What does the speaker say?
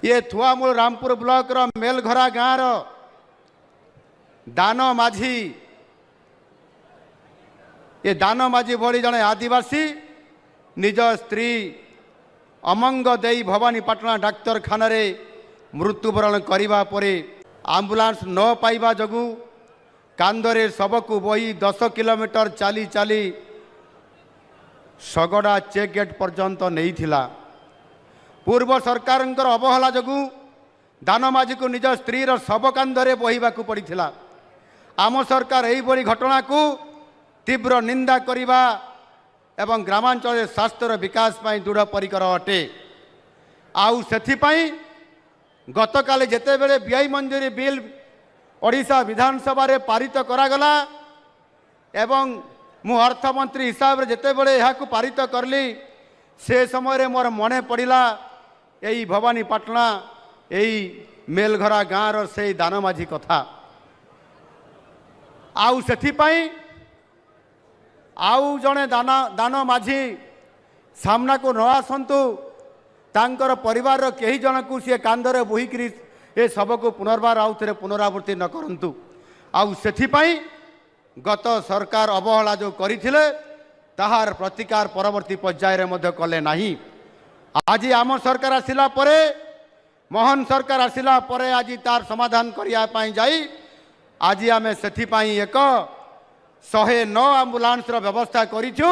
ये थुआमूल रामपुर ब्लॉक रो मेलघरा गाँव रो दान माझी ये दान माझी भली जड़े आदिवासी निज स्त्री अमंग देई भवानीपाटना डाक्तरखाना रे मृत्युवरण करने पर आम्बुलांस न पाइबा जगू कांदरे सबको बही 10 किलोमीटर चाली चाली सगड़ा चेक गेट पर्यंत नहीं थिला। पूर्व सरकार अवहेला जगू दान माझी को निज स्त्री शव कांधरे बहिबा पड़ा। आम सरकार यही घटना को तीव्र निंदा करिबा एवं ग्रामांचल स्वास्थ्यर विकास पाई दृढ़ परिकर अटे। आउ सेथिपाई गतकाली जेते बेले व्यय मंजूरी बिल ओडिशा विधानसभा रे पारित करागला एवं मु अर्थमंत्री हिसाब रे जेते बेले यह पारित करली से समय रे मोर मने पड़िला यही भवानीपाटना यही मेलघरा गाँव से दान माझी कथा। आउ सेथिपाई आउ जड़े दान माझी सामना को न आसतु तांकर परिवार कई जन को सी कांधरे बोहिकी ए सब को पुनर्बार आउ थे पुनरावृत्ति न करंतु। आउ सेथिपाई गत सरकार अवहेला जो करथिले ताहार प्रतिकार परवर्ती पर्यायर मध्य कले नाही। आज आम सरकार आसिला परे मोहन सरकार आसिला परे आज तार समाधान करिया पाई जाई आज आमे सेथिपाई एक 109 आम्बुलांस व्यवस्था करिछु।